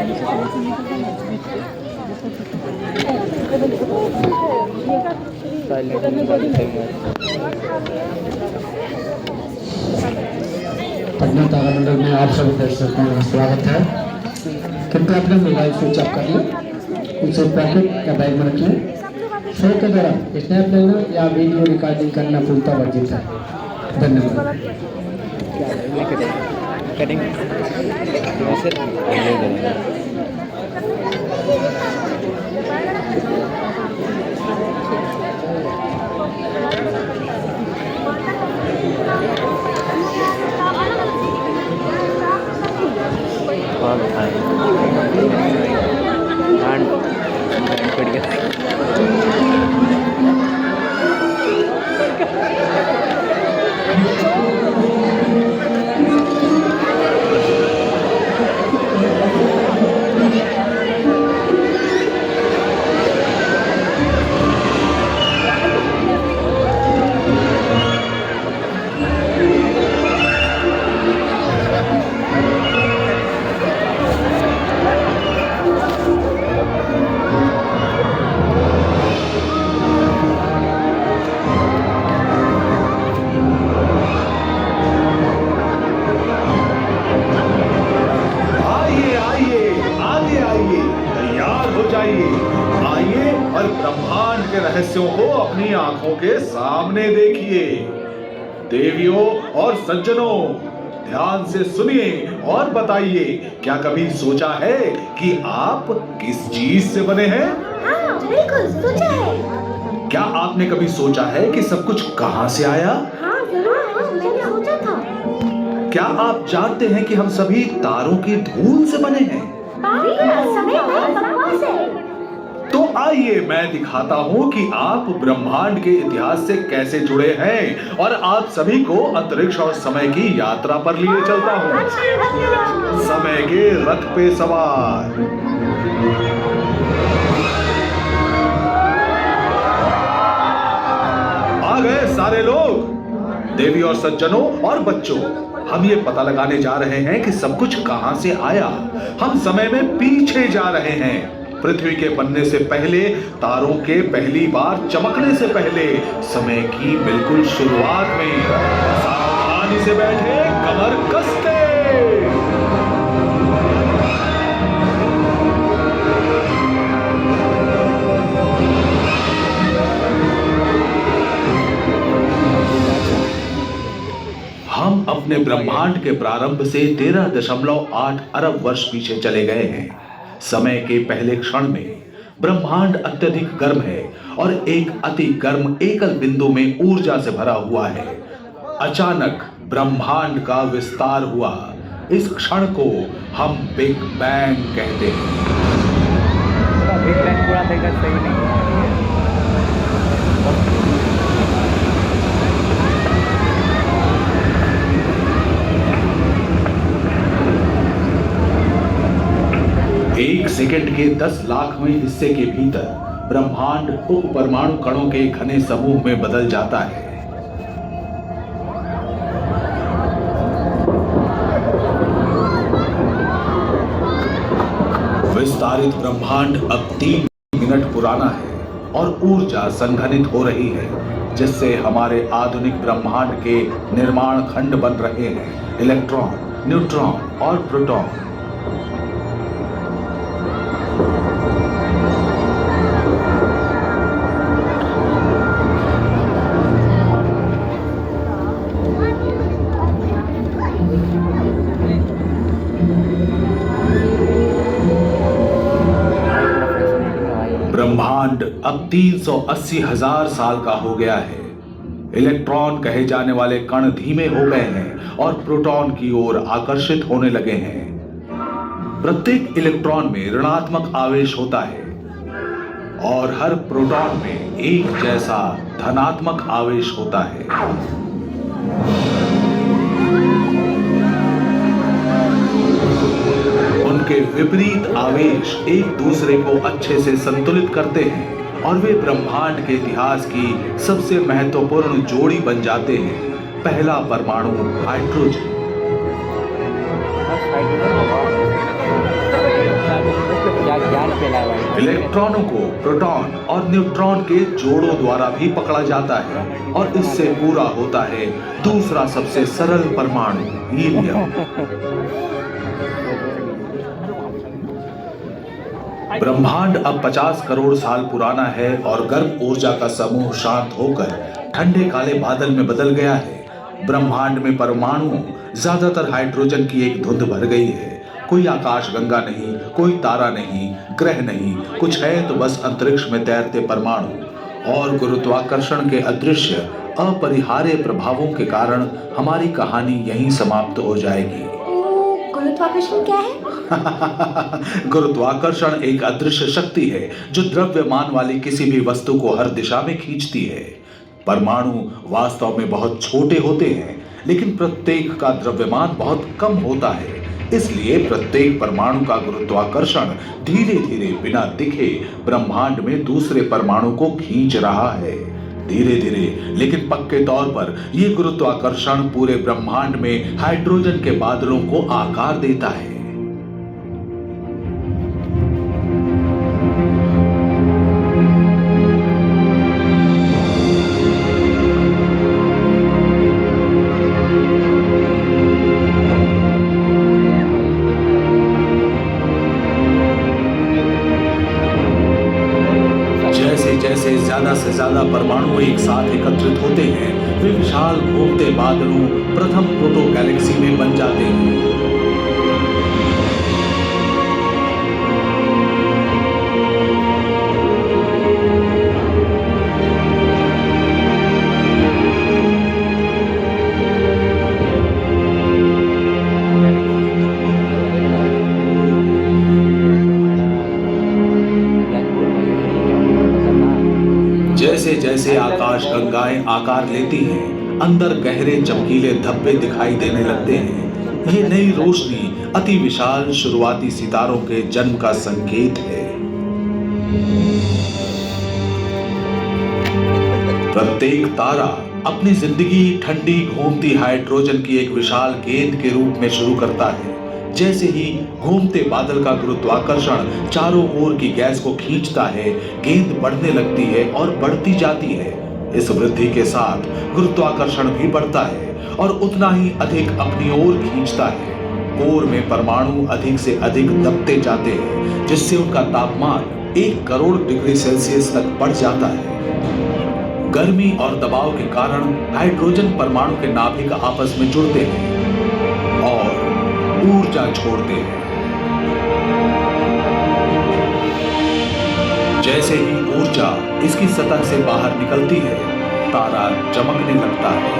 पटना तारामंडल में आप सभी दर्शकों का स्वागत है। कृपया अपने मोबाइल स्विच ऑफ कर लें, उसे पॉकेट या बैग में रखें। शो के दौरान स्नैप लेना या वीडियो रिकॉर्डिंग करना पूर्णतः वर्जित है। धन्यवाद। आइए और ब्रह्मांड के रहस्यों को अपनी आंखों के सामने देखिए। देवियों और सज्जनों, ध्यान से सुनिए और बताइए, क्या कभी सोचा है कि आप किस चीज से बने हैं? हाँ, बिल्कुल सोचा है। क्या आपने कभी सोचा है कि सब कुछ कहां से आया? हाँ, जरूर, मैंने सोचा था। क्या आप जानते हैं कि हम सभी तारों की धूल से बने हैं? समय में बकवास है। तो आइए मैं दिखाता हूँ कि आप ब्रह्मांड के इतिहास से कैसे जुड़े हैं और आप सभी को अंतरिक्ष और समय की यात्रा पर लिए चलता हूँ। समय के रथ पे सवार। आ गए सारे लोग, देवी और सज्जनों और बच्चों। हम ये पता लगाने जा रहे हैं कि सब कुछ कहां से आया। हम समय में पीछे जा रहे हैं। पृथ्वी के बनने से पहले, तारों के पहली बार चमकने से पहले, समय की बिल्कुल शुरुआत में। सावधानी से बैठे, कमर कसके। हम अपने ब्रह्मांड के प्रारंभ से 13.8 अरब वर्ष पीछे चले गए हैं। समय के पहले क्षण में ब्रह्मांड अत्यधिक गर्म है और एक अति गर्म एकल बिंदु में ऊर्जा से भरा हुआ है। अचानक ब्रह्मांड का विस्तार हुआ। इस क्षण को हम बिग बैंग कहते हैं। बिग बैंग पूरा देखा सही नहीं है। एक सेकंड के 10 लाखवें हिस्से के भीतर ब्रह्मांड उप परमाणु कणों के घने समूह में बदल जाता है। विस्तारित ब्रह्मांड अब 3 मिनट पुराना है और ऊर्जा संघनित हो रही है, जिससे हमारे आधुनिक ब्रह्मांड के निर्माण खंड बन रहे हैं। इलेक्ट्रॉन, न्यूट्रॉन और प्रोटॉन। ब्रह्मांड अब 380,000 साल का हो गया है। इलेक्ट्रॉन कहे जाने वाले कण धीमे हो गए हैं और प्रोटॉन की ओर आकर्षित होने लगे हैं। प्रत्येक इलेक्ट्रॉन में ऋणात्मक आवेश होता है और हर प्रोटॉन में एक जैसा धनात्मक आवेश होता है। उनके विपरीत आवेश एक दूसरे को अच्छे से संतुलित करते हैं और वे ब्रह्मांड के इतिहास की सबसे महत्वपूर्ण जोड़ी बन जाते हैं। पहला परमाणु हाइड्रोजन। खेला है भाई। इलेक्ट्रॉनों को प्रोटॉन और न्यूट्रॉन के जोड़ों द्वारा भी पकड़ा जाता है और इससे पूरा होता है दूसरा सबसे सरल परमाणु हीलियम। ब्रह्मांड अब 50 करोड़ साल पुराना है और गर्म ऊर्जा का समूह शांत होकर ठंडे काले बादल में बदल गया है। ब्रह्मांड में परमाणु ज्यादातर हाइड्रोजन की एक धुंध भर गई है। कोई आकाश गंगा नहीं, कोई तारा नहीं, ग्रह नहीं, कुछ है तो बस अंतरिक्ष में तैरते परमाणु। और गुरुत्वाकर्षण के अदृश्य अपरिहार्य प्रभावों के कारण हमारी कहानी यहीं समाप्त हो जाएगी। गुरुत्वाकर्षण क्या है? गुरुत्वाकर्षण एक अदृश्य शक्ति है जो द्रव्यमान वाली किसी भी वस्तु को हर दिशा में खींचती है। परमाणु वास्तव में बहुत छोटे होते हैं, लेकिन प्रत्येक का द्रव्यमान बहुत कम होता है। इसलिए प्रत्येक परमाणु का गुरुत्वाकर्षण धीरे धीरे बिना दिखे ब्रह्मांड में दूसरे परमाणु को खींच रहा है। धीरे धीरे लेकिन पक्के तौर पर यह गुरुत्वाकर्षण पूरे ब्रह्मांड में हाइड्रोजन के बादलों को आकार देता है। जैसे ज्यादा से ज्यादा परमाणु एक साथ एकत्रित होते हैं, वे विशाल घूमते बादलों प्रथम प्रोटो गैलेक्सी में बन जाते हैं। जैसे जैसे आकाश गंगाएं आकार लेती हैं, अंदर गहरे चमकीले धब्बे दिखाई देने लगते हैं। ये नई रोशनी अति विशाल शुरुआती सितारों के जन्म का संकेत है। प्रत्येक तारा अपनी जिंदगी ठंडी घूमती हाइड्रोजन की एक विशाल गेंद के रूप में शुरू करता है। जैसे ही घूमते बादल का गुरुत्वाकर्षण चारों ओर की गैस को खींचता है, गेंद बढ़ने लगती है और बढ़ती जाती है। इस वृद्धि के साथ गुरुत्वाकर्षण भी बढ़ता है और उतना ही अधिक अपनी ओर खींचता है। कोर में परमाणु अधिक से अधिक दबते जाते हैं, जिससे उनका तापमान 1 करोड़ डिग्री सेल्सियस तक बढ़ जाता है। गर्मी और दबाव के कारण हाइड्रोजन परमाणु के नाभिक आपस में जुड़ते हैं और ऊर्जा छोड़ते हैं। जैसे ही ऊर्जा इसकी सतह से बाहर निकलती है, तारा चमकने लगता है।